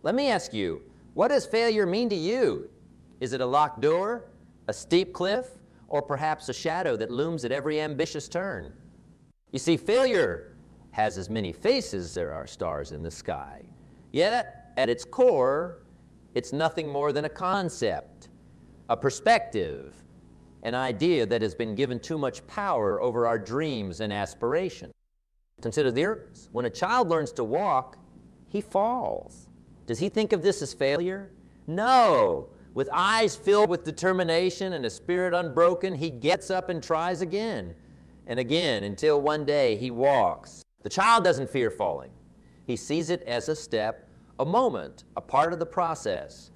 Let me ask you, what does failure mean to you? Is it a locked door, a steep cliff, or perhaps a shadow that looms at every ambitious turn? You see, failure has as many faces as there are stars in the sky. Yet, at its core, it's nothing more than a concept, a perspective, an idea that has been given too much power over our dreams and aspirations. Consider this. When a child learns to walk, he falls. Does he think of this as failure? No. With eyes filled with determination and a spirit unbroken, he gets up and tries again and again until one day he walks. The child doesn't fear falling. He sees it as a step, a moment, a part of the process.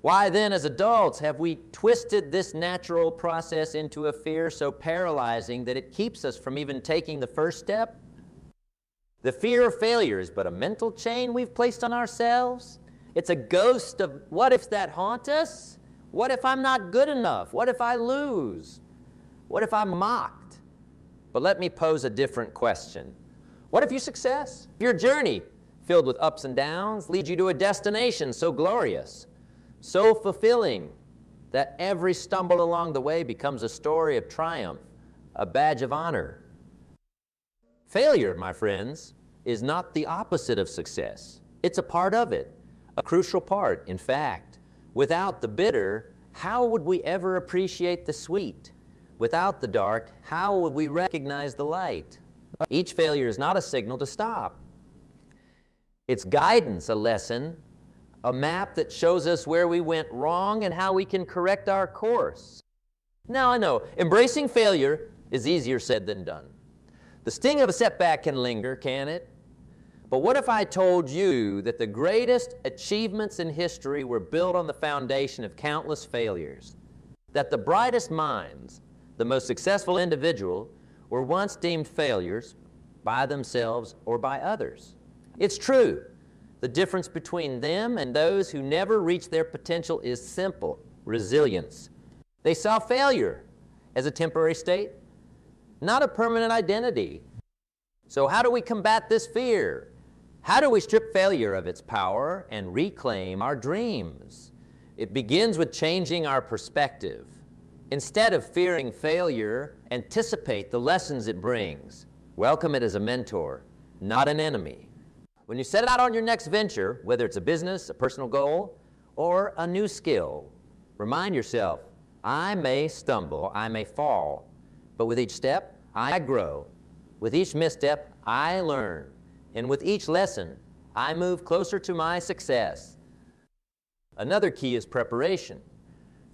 Why then, as adults, have we twisted this natural process into a fear so paralyzing that it keeps us from even taking the first step? The fear of failure is but a mental chain we've placed on ourselves. It's a ghost of what ifs that haunt us. What if I'm not good enough? What if I lose? What if I'm mocked? But let me pose a different question. What if your success, your journey, filled with ups and downs, leads you to a destination so glorious, so fulfilling, that every stumble along the way becomes a story of triumph, a badge of honor? Failure, my friends, is not the opposite of success. It's a part of it, a crucial part. In fact, without the bitter, how would we ever appreciate the sweet? Without the dark, how would we recognize the light? Each failure is not a signal to stop. It's guidance, a lesson, a map that shows us where we went wrong and how we can correct our course. Now, I know, embracing failure is easier said than done. The sting of a setback can linger, can it? But what if I told you that the greatest achievements in history were built on the foundation of countless failures? That the brightest minds, the most successful individuals, were once deemed failures by themselves or by others? It's true. The difference between them and those who never reach their potential is simple: resilience. They saw failure as a temporary state, not a permanent identity. So how do we combat this fear? How do we strip failure of its power and reclaim our dreams? It begins with changing our perspective. Instead of fearing failure, anticipate the lessons it brings. Welcome it as a mentor, not an enemy. When you set out on your next venture, whether it's a business, a personal goal, or a new skill, remind yourself, I may stumble, I may fall, but with each step, I grow. With each misstep, I learn. And with each lesson, I move closer to my success. Another key is preparation.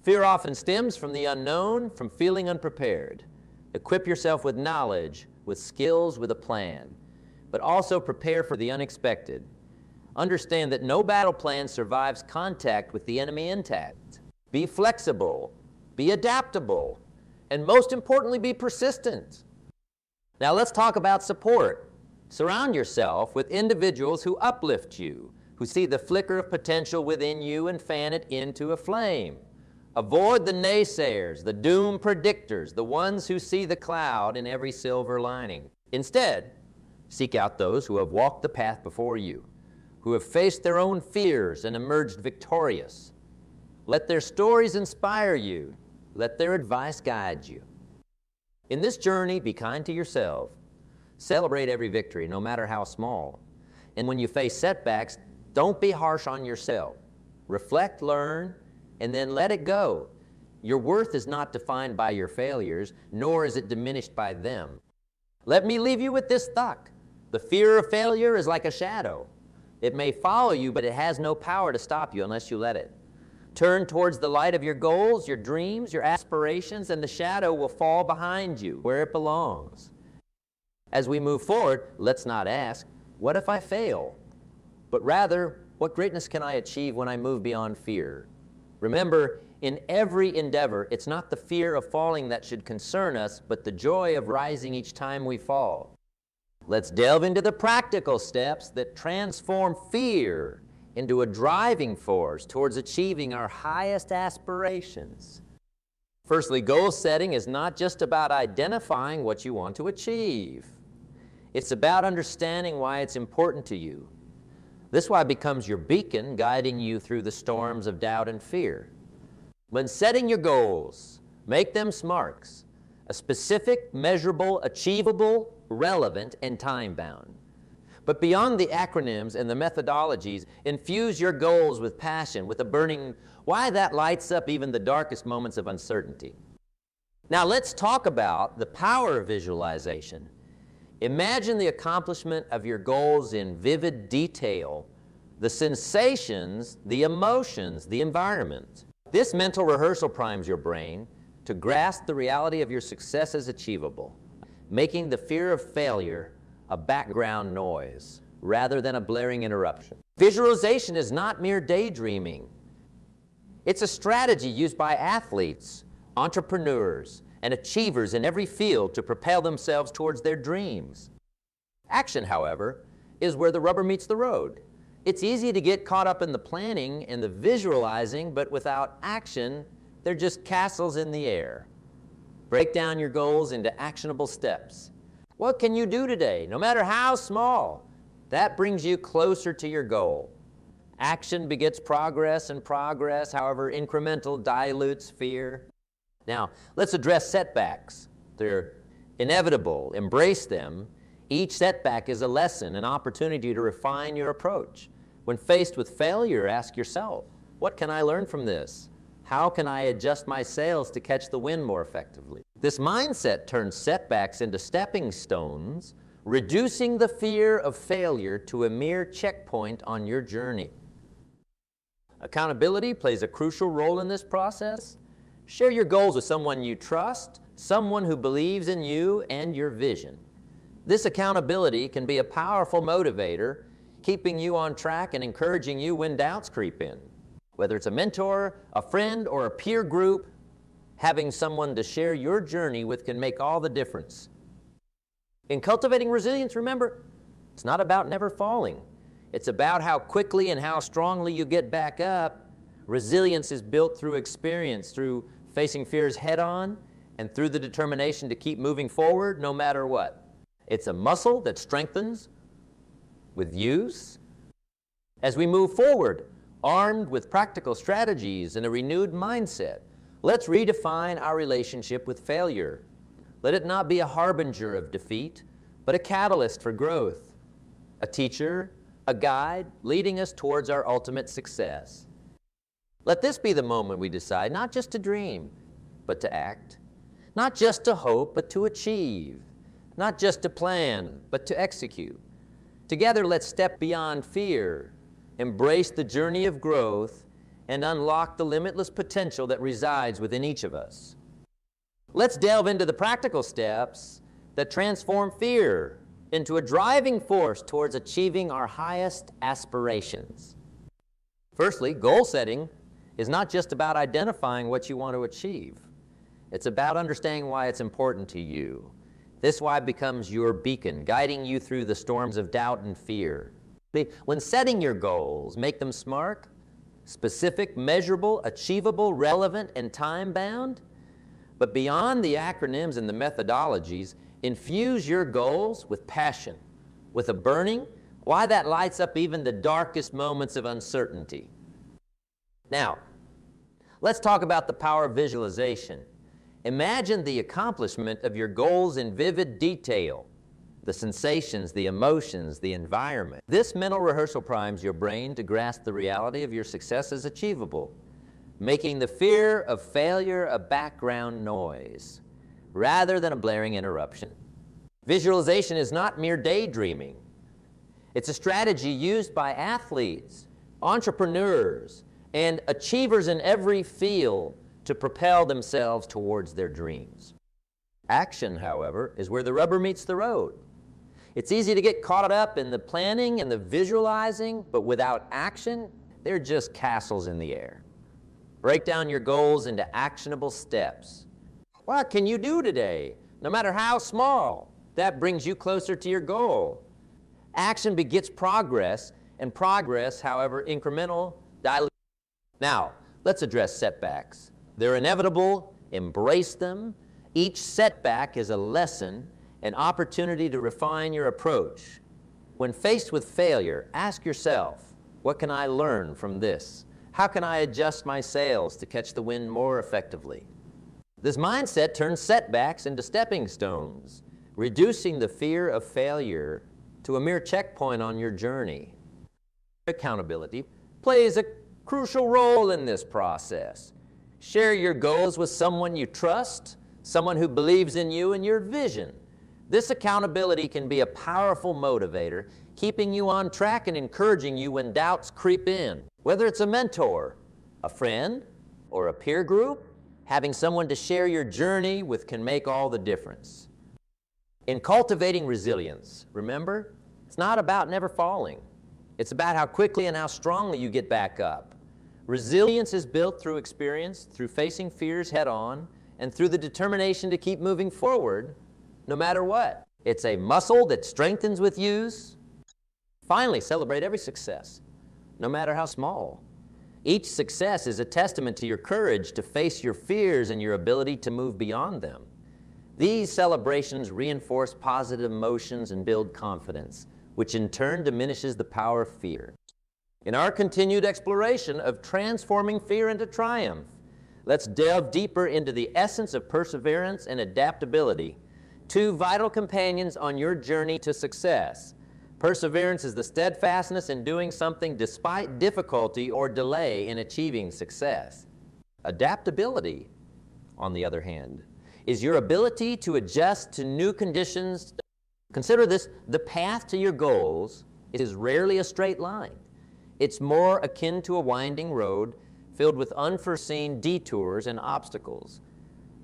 Fear often stems from the unknown, from feeling unprepared. Equip yourself with knowledge, with skills, with a plan, but also prepare for the unexpected. Understand that no battle plan survives contact with the enemy intact. Be flexible, be adaptable, and most importantly, be persistent. Now let's talk about support. Surround yourself with individuals who uplift you, who see the flicker of potential within you and fan it into a flame. Avoid the naysayers, the doom predictors, the ones who see the cloud in every silver lining. Instead, seek out those who have walked the path before you, who have faced their own fears and emerged victorious. Let their stories inspire you. Let their advice guide you. In this journey, be kind to yourself. Celebrate every victory, no matter how small. And when you face setbacks, don't be harsh on yourself. Reflect, learn, and then let it go. Your worth is not defined by your failures, nor is it diminished by them. Let me leave you with this thought. The fear of failure is like a shadow. It may follow you, but it has no power to stop you unless you let it. Turn towards the light of your goals, your dreams, your aspirations, and the shadow will fall behind you where it belongs. As we move forward, let's not ask, what if I fail? But rather, what greatness can I achieve when I move beyond fear? Remember, in every endeavor, it's not the fear of falling that should concern us, but the joy of rising each time we fall. Let's delve into the practical steps that transform fear into a driving force towards achieving our highest aspirations. Firstly, goal setting is not just about identifying what you want to achieve. It's about understanding why it's important to you. This why it becomes your beacon, guiding you through the storms of doubt and fear. When setting your goals, make them SMARTs, a specific, measurable, achievable, relevant, and time-bound. But beyond the acronyms and the methodologies, infuse your goals with passion, with a burning why that lights up even the darkest moments of uncertainty. Now let's talk about the power of visualization. Imagine the accomplishment of your goals in vivid detail, the sensations, the emotions, the environment. This mental rehearsal primes your brain to grasp the reality of your success as achievable, making the fear of failure a background noise rather than a blaring interruption. Visualization is not mere daydreaming. It's a strategy used by athletes, entrepreneurs, and achievers in every field to propel themselves towards their dreams. Action, however, is where the rubber meets the road. It's easy to get caught up in the planning and the visualizing, but without action, they're just castles in the air. Break down your goals into actionable steps. What can you do today, no matter how small? That brings you closer to your goal. Action begets progress, and progress, however incremental, dilutes fear. Now, let's address setbacks. They're inevitable. Embrace them. Each setback is a lesson, an opportunity to refine your approach. When faced with failure, ask yourself, what can I learn from this? How can I adjust my sails to catch the wind more effectively? This mindset turns setbacks into stepping stones, reducing the fear of failure to a mere checkpoint on your journey. Accountability plays a crucial role in this process. Share your goals with someone you trust, someone who believes in you and your vision. This accountability can be a powerful motivator, keeping you on track and encouraging you when doubts creep in. Whether it's a mentor, a friend, or a peer group, having someone to share your journey with can make all the difference. In cultivating resilience, remember, it's not about never falling. It's about how quickly and how strongly you get back up. Resilience is built through experience, through facing fears head-on, and through the determination to keep moving forward no matter what. It's a muscle that strengthens with use. As we move forward, armed with practical strategies and a renewed mindset, let's redefine our relationship with failure. Let it not be a harbinger of defeat, but a catalyst for growth, a teacher, a guide leading us towards our ultimate success. Let this be the moment we decide not just to dream, but to act, not just to hope, but to achieve, not just to plan, but to execute. Together, let's step beyond fear, embrace the journey of growth, and unlock the limitless potential that resides within each of us. Let's delve into the practical steps that transform fear into a driving force towards achieving our highest aspirations. Firstly, goal setting is not just about identifying what you want to achieve. It's about understanding why it's important to you. This why it becomes your beacon, guiding you through the storms of doubt and fear. When setting your goals, make them SMART, specific, measurable, achievable, relevant, and time-bound. But beyond the acronyms and the methodologies, infuse your goals with passion, with a burning why that lights up even the darkest moments of uncertainty. Now, let's talk about the power of visualization. Imagine the accomplishment of your goals in vivid detail, the sensations, the emotions, the environment. This mental rehearsal primes your brain to grasp the reality of your success as achievable, making the fear of failure a background noise rather than a blaring interruption. Visualization is not mere daydreaming. It's a strategy used by athletes, entrepreneurs, and achievers in every field to propel themselves towards their dreams. Action, however, is where the rubber meets the road. It's easy to get caught up in the planning and the visualizing, but without action, they're just castles in the air. Break down your goals into actionable steps. What can you do today, no matter how small? That brings you closer to your goal. Action begets progress, and progress, however incremental, dilutes. Now, let's address setbacks. They're inevitable. Embrace them. Each setback is a lesson, an opportunity to refine your approach. When faced with failure, ask yourself, what can I learn from this? How can I adjust my sails to catch the wind more effectively? This mindset turns setbacks into stepping stones, reducing the fear of failure to a mere checkpoint on your journey. Accountability plays a crucial role in this process. Share your goals with someone you trust, someone who believes in you and your vision. This accountability can be a powerful motivator, keeping you on track and encouraging you when doubts creep in. Whether it's a mentor, a friend, or a peer group, having someone to share your journey with can make all the difference. In cultivating resilience, remember, it's not about never falling. It's about how quickly and how strongly you get back up. Resilience is built through experience, through facing fears head on, and through the determination to keep moving forward no matter what. It's a muscle that strengthens with use. Finally, celebrate every success, no matter how small. Each success is a testament to your courage to face your fears and your ability to move beyond them. These celebrations reinforce positive emotions and build confidence, which in turn diminishes the power of fear. In our continued exploration of transforming fear into triumph, let's delve deeper into the essence of perseverance and adaptability, two vital companions on your journey to success. Perseverance is the steadfastness in doing something despite difficulty or delay in achieving success. Adaptability, on the other hand, is your ability to adjust to new conditions. Consider this: the path to your goals is rarely a straight line. It's more akin to a winding road filled with unforeseen detours and obstacles.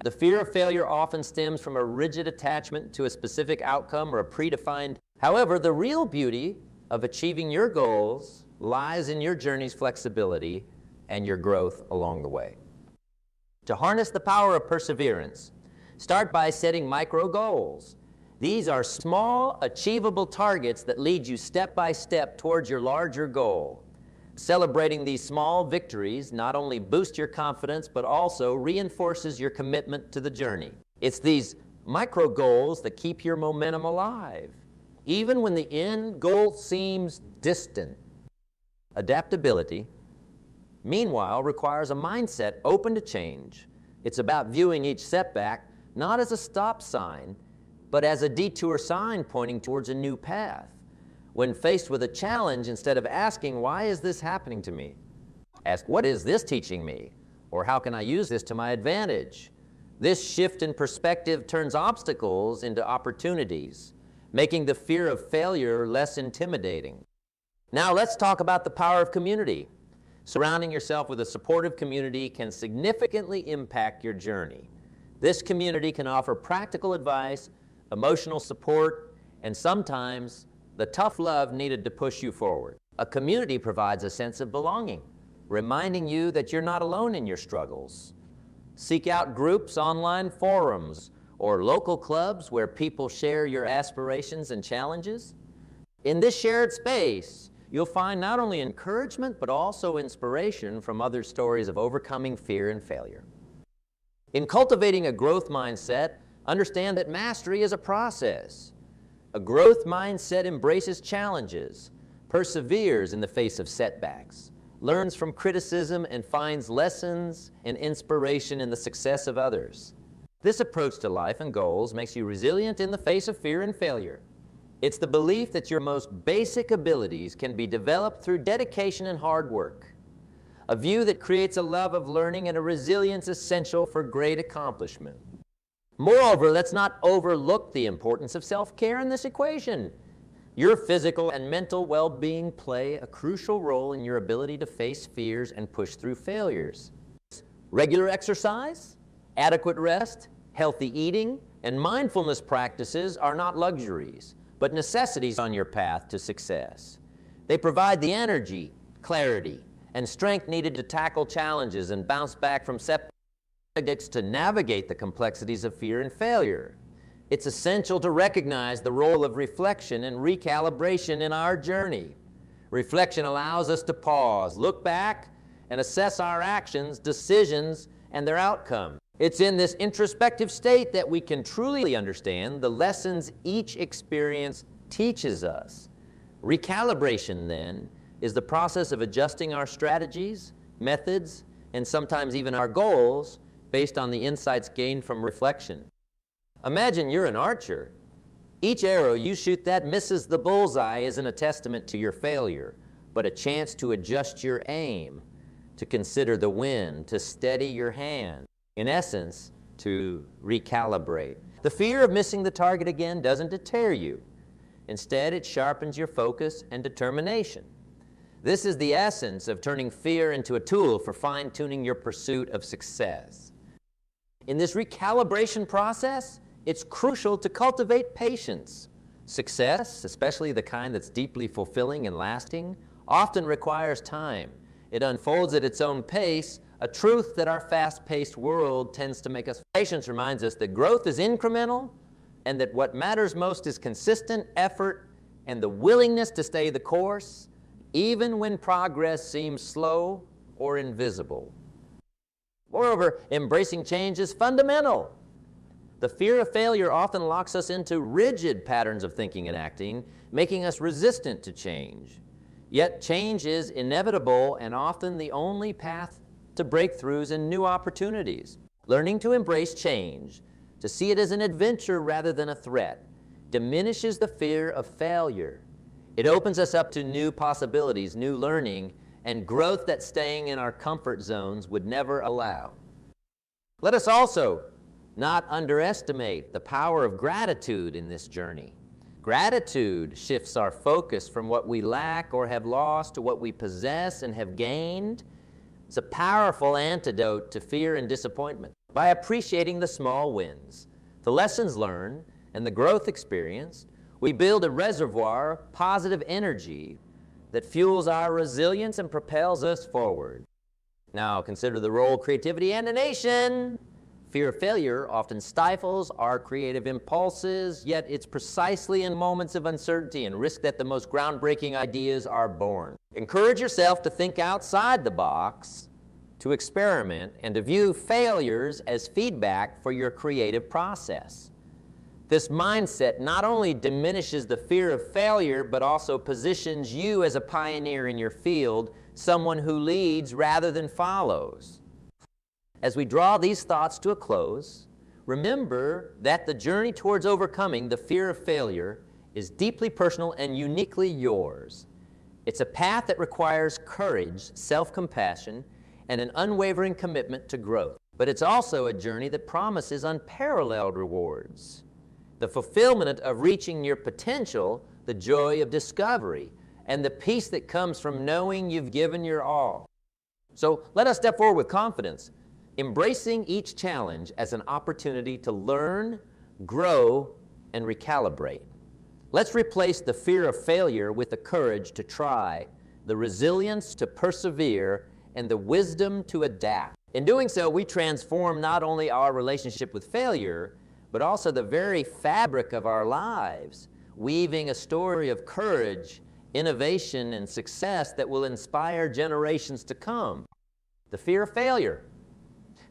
The fear of failure often stems from a rigid attachment to a specific outcome or a predefined. However, the real beauty of achieving your goals lies in your journey's flexibility and your growth along the way. To harness the power of perseverance, start by setting micro goals. These are small, achievable targets that lead you step by step towards your larger goal. Celebrating these small victories not only boosts your confidence, but also reinforces your commitment to the journey. It's these micro goals that keep your momentum alive, even when the end goal seems distant. Adaptability, meanwhile, requires a mindset open to change. It's about viewing each setback not as a stop sign, but as a detour sign pointing towards a new path. When faced with a challenge, instead of asking, "Why is this happening to me?" ask, "What is this teaching me?" Or, "How can I use this to my advantage?" This shift in perspective turns obstacles into opportunities, making the fear of failure less intimidating. Now let's talk about the power of community. Surrounding yourself with a supportive community can significantly impact your journey. This community can offer practical advice, emotional support, and sometimes the tough love needed to push you forward. A community provides a sense of belonging, reminding you that you're not alone in your struggles. Seek out groups, online forums, or local clubs where people share your aspirations and challenges. In this shared space, you'll find not only encouragement, but also inspiration from other stories of overcoming fear and failure. In cultivating a growth mindset, understand that mastery is a process. A growth mindset embraces challenges, perseveres in the face of setbacks, learns from criticism, and finds lessons and inspiration in the success of others. This approach to life and goals makes you resilient in the face of fear and failure. It's the belief that your most basic abilities can be developed through dedication and hard work, a view that creates a love of learning and a resilience essential for great accomplishment. Moreover, let's not overlook the importance of self-care in this equation. Your physical and mental well-being play a crucial role in your ability to face fears and push through failures. Regular exercise, adequate rest, healthy eating, and mindfulness practices are not luxuries, but necessities on your path to success. They provide the energy, clarity, and strength needed to tackle challenges and bounce back from setbacks, to navigate the complexities of fear and failure. It's essential to recognize the role of reflection and recalibration in our journey. Reflection allows us to pause, look back, and assess our actions, decisions, and their outcome. It's in this introspective state that we can truly understand the lessons each experience teaches us. Recalibration, then, is the process of adjusting our strategies, methods, and sometimes even our goals based on the insights gained from reflection. Imagine you're an archer. Each arrow you shoot that misses the bullseye isn't a testament to your failure, but a chance to adjust your aim, to consider the wind, to steady your hand. In essence, to recalibrate. The fear of missing the target again doesn't deter you. Instead, it sharpens your focus and determination. This is the essence of turning fear into a tool for fine-tuning your pursuit of success. In this recalibration process, it's crucial to cultivate patience. Success, especially the kind that's deeply fulfilling and lasting, often requires time. It unfolds at its own pace, a truth that our fast-paced world tends to make us. Patience reminds us that growth is incremental and that what matters most is consistent effort and the willingness to stay the course, even when progress seems slow or invisible. Moreover, embracing change is fundamental. The fear of failure often locks us into rigid patterns of thinking and acting, making us resistant to change. Yet change is inevitable and often the only path to breakthroughs and new opportunities. Learning to embrace change, to see it as an adventure rather than a threat, diminishes the fear of failure. It opens us up to new possibilities, new learning, and growth that staying in our comfort zones would never allow. Let us also not underestimate the power of gratitude in this journey. Gratitude shifts our focus from what we lack or have lost to what we possess and have gained. It's a powerful antidote to fear and disappointment. By appreciating the small wins, the lessons learned, and the growth experienced, we build a reservoir of positive energy that fuels our resilience and propels us forward. Now consider the role of creativity and innovation. Fear of failure often stifles our creative impulses, yet it's precisely in moments of uncertainty and risk that the most groundbreaking ideas are born. Encourage yourself to think outside the box, to experiment, and to view failures as feedback for your creative process. This mindset not only diminishes the fear of failure, but also positions you as a pioneer in your field, someone who leads rather than follows. As we draw these thoughts to a close, remember that the journey towards overcoming the fear of failure is deeply personal and uniquely yours. It's a path that requires courage, self-compassion, and an unwavering commitment to growth. But it's also a journey that promises unparalleled rewards. The fulfillment of reaching your potential, the joy of discovery, and the peace that comes from knowing you've given your all. So let us step forward with confidence, embracing each challenge as an opportunity to learn, grow, and recalibrate. Let's replace the fear of failure with the courage to try, the resilience to persevere, and the wisdom to adapt. In doing so, we transform not only our relationship with failure, but also the very fabric of our lives, weaving a story of courage, innovation, and success that will inspire generations to come. The fear of failure.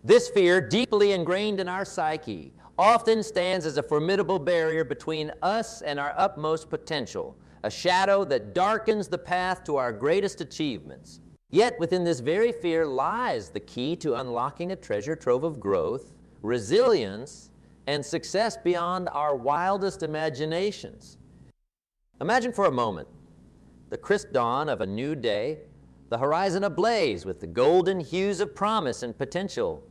This fear, deeply ingrained in our psyche, often stands as a formidable barrier between us and our utmost potential, a shadow that darkens the path to our greatest achievements. Yet within this very fear lies the key to unlocking a treasure trove of growth, resilience, and success beyond our wildest imaginations. Imagine for a moment the crisp dawn of a new day, the horizon ablaze with the golden hues of promise and potential.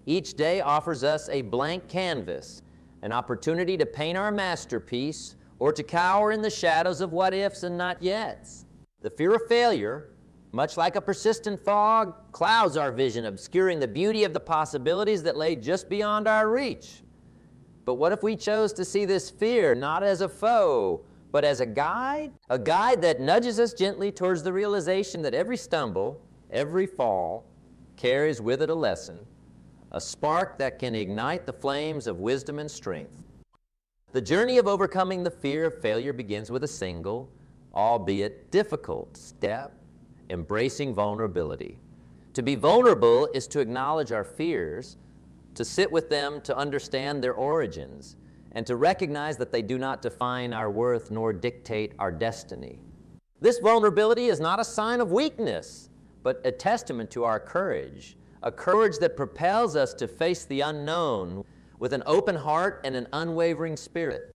Each day offers us a blank canvas, an opportunity to paint our masterpiece or to cower in the shadows of what-ifs and not-yets. The fear of failure, much like a persistent fog, clouds our vision, obscuring the beauty of the possibilities that lay just beyond our reach. But what if we chose to see this fear not as a foe, but as a guide that nudges us gently towards the realization that every stumble, every fall, carries with it a lesson, a spark that can ignite the flames of wisdom and strength. The journey of overcoming the fear of failure begins with a single, albeit difficult, step: embracing vulnerability. To be vulnerable is to acknowledge our fears, to sit with them, to understand their origins, and to recognize that they do not define our worth nor dictate our destiny. This vulnerability is not a sign of weakness, but a testament to our courage, a courage that propels us to face the unknown with an open heart and an unwavering spirit.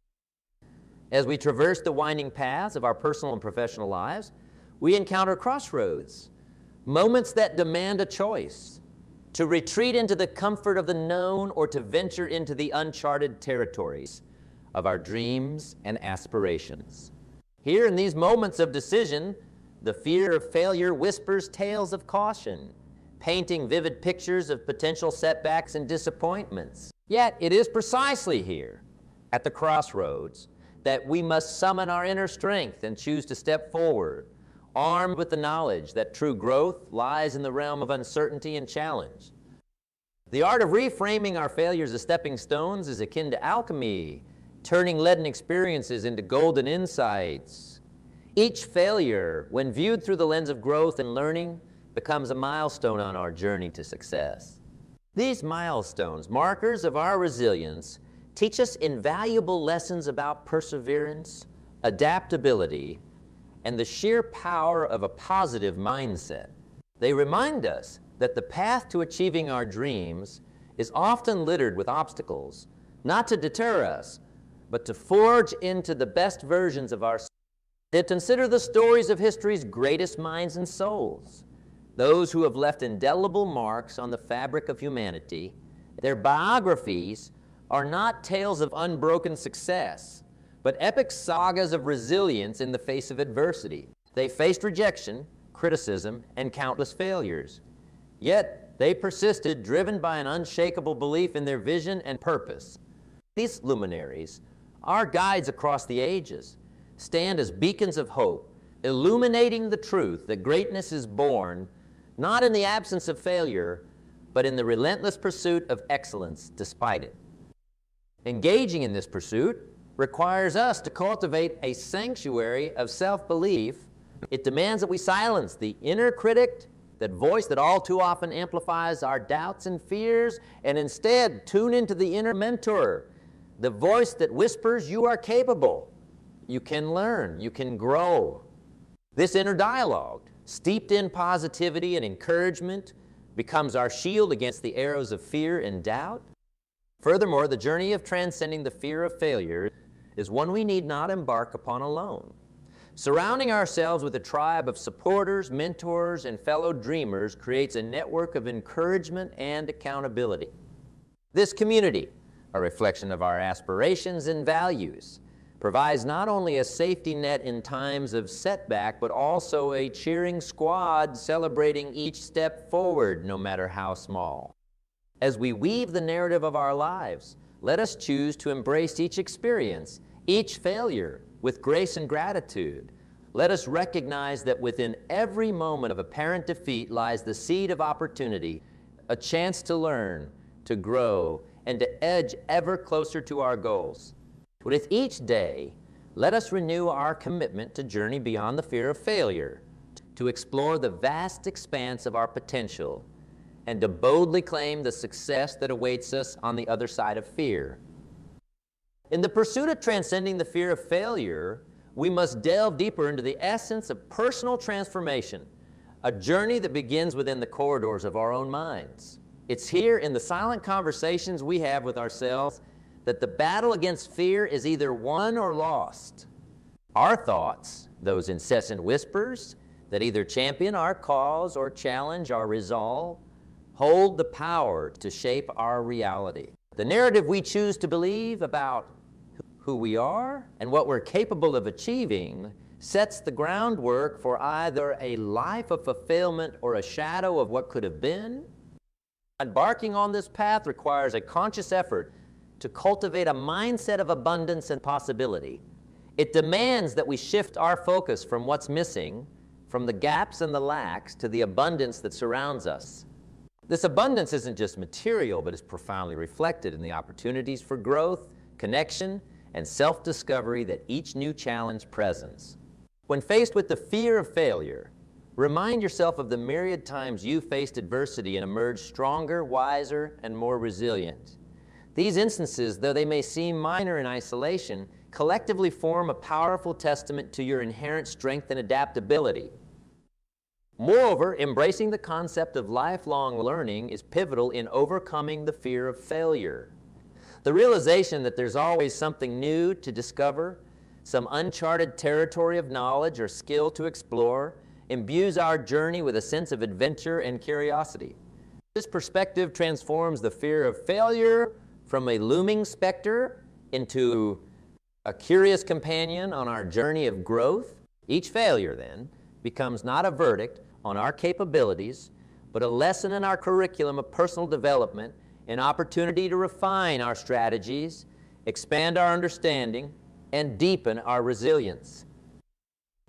As we traverse the winding paths of our personal and professional lives, we encounter crossroads, moments that demand a choice, to retreat into the comfort of the known or to venture into the uncharted territories of our dreams and aspirations. Here in these moments of decision, the fear of failure whispers tales of caution, painting vivid pictures of potential setbacks and disappointments. Yet it is precisely here, at the crossroads, that we must summon our inner strength and choose to step forward, armed with the knowledge that true growth lies in the realm of uncertainty and challenge. The art of reframing our failures as stepping stones is akin to alchemy, turning leaden experiences into golden insights. Each failure, when viewed through the lens of growth and learning, becomes a milestone on our journey to success. These milestones, markers of our resilience, teach us invaluable lessons about perseverance, adaptability, and the sheer power of a positive mindset. They remind us that the path to achieving our dreams is often littered with obstacles, not to deter us, but to forge into the best versions of ourselves. Consider the stories of history's greatest minds and souls, those who have left indelible marks on the fabric of humanity. Their biographies are not tales of unbroken success, but epic sagas of resilience in the face of adversity. They faced rejection, criticism, and countless failures. Yet they persisted, driven by an unshakable belief in their vision and purpose. These luminaries, our guides across the ages, stand as beacons of hope, illuminating the truth that greatness is born not in the absence of failure, but in the relentless pursuit of excellence despite it. Engaging in this pursuit requires us to cultivate a sanctuary of self-belief. It demands that we silence the inner critic, that voice that all too often amplifies our doubts and fears, and instead tune into the inner mentor, the voice that whispers, "You are capable, you can learn, you can grow." This inner dialogue, steeped in positivity and encouragement, becomes our shield against the arrows of fear and doubt. Furthermore, the journey of transcending the fear of failure is one we need not embark upon alone. Surrounding ourselves with a tribe of supporters, mentors, and fellow dreamers creates a network of encouragement and accountability. This community, a reflection of our aspirations and values, provides not only a safety net in times of setback, but also a cheering squad celebrating each step forward, no matter how small. As we weave the narrative of our lives, let us choose to embrace each experience, each failure, with grace and gratitude. Let us recognize that within every moment of apparent defeat lies the seed of opportunity, a chance to learn, to grow, and to edge ever closer to our goals. With each day, let us renew our commitment to journey beyond the fear of failure, to explore the vast expanse of our potential, and to boldly claim the success that awaits us on the other side of fear. In the pursuit of transcending the fear of failure, we must delve deeper into the essence of personal transformation, a journey that begins within the corridors of our own minds. It's here in the silent conversations we have with ourselves that the battle against fear is either won or lost. Our thoughts, those incessant whispers that either champion our cause or challenge our resolve, hold the power to shape our reality. The narrative we choose to believe about who we are and what we're capable of achieving sets the groundwork for either a life of fulfillment or a shadow of what could have been. Embarking on this path requires a conscious effort to cultivate a mindset of abundance and possibility. It demands that we shift our focus from what's missing, from the gaps and the lacks, to the abundance that surrounds us. This abundance isn't just material, but is profoundly reflected in the opportunities for growth, connection, and self-discovery that each new challenge presents. When faced with the fear of failure, remind yourself of the myriad times you faced adversity and emerged stronger, wiser, and more resilient. These instances, though they may seem minor in isolation, collectively form a powerful testament to your inherent strength and adaptability. Moreover, embracing the concept of lifelong learning is pivotal in overcoming the fear of failure. The realization that there's always something new to discover, some uncharted territory of knowledge or skill to explore, imbues our journey with a sense of adventure and curiosity. This perspective transforms the fear of failure from a looming specter into a curious companion on our journey of growth. Each failure, then, becomes not a verdict on our capabilities, but a lesson in our curriculum of personal development, an opportunity to refine our strategies, expand our understanding, and deepen our resilience.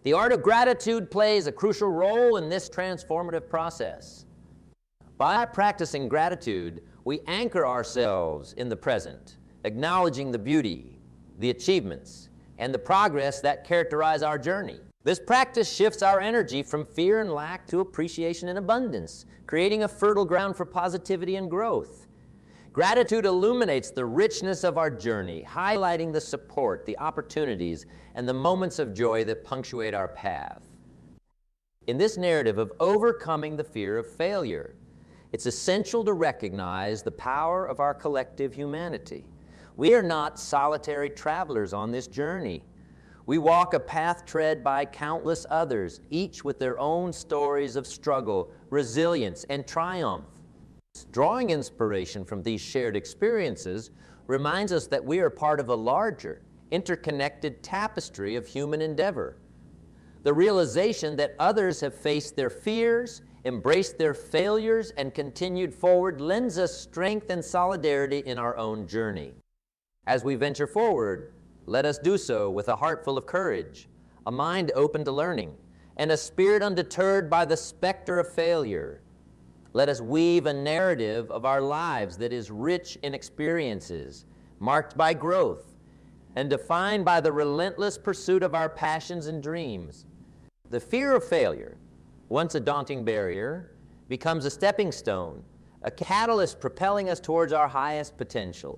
The art of gratitude plays a crucial role in this transformative process. By practicing gratitude, we anchor ourselves in the present, acknowledging the beauty, the achievements, and the progress that characterize our journey. This practice shifts our energy from fear and lack to appreciation and abundance, creating a fertile ground for positivity and growth. Gratitude illuminates the richness of our journey, highlighting the support, the opportunities, and the moments of joy that punctuate our path. In this narrative of overcoming the fear of failure, it's essential to recognize the power of our collective humanity. We are not solitary travelers on this journey. We walk a path tread by countless others, each with their own stories of struggle, resilience, and triumph. Drawing inspiration from these shared experiences reminds us that we are part of a larger, interconnected tapestry of human endeavor. The realization that others have faced their fears, embraced their failures, and continued forward lends us strength and solidarity in our own journey. As we venture forward, let us do so with a heart full of courage, a mind open to learning, and a spirit undeterred by the specter of failure. Let us weave a narrative of our lives that is rich in experiences, marked by growth, and defined by the relentless pursuit of our passions and dreams. The fear of failure, once a daunting barrier, becomes a stepping stone, a catalyst propelling us towards our highest potential.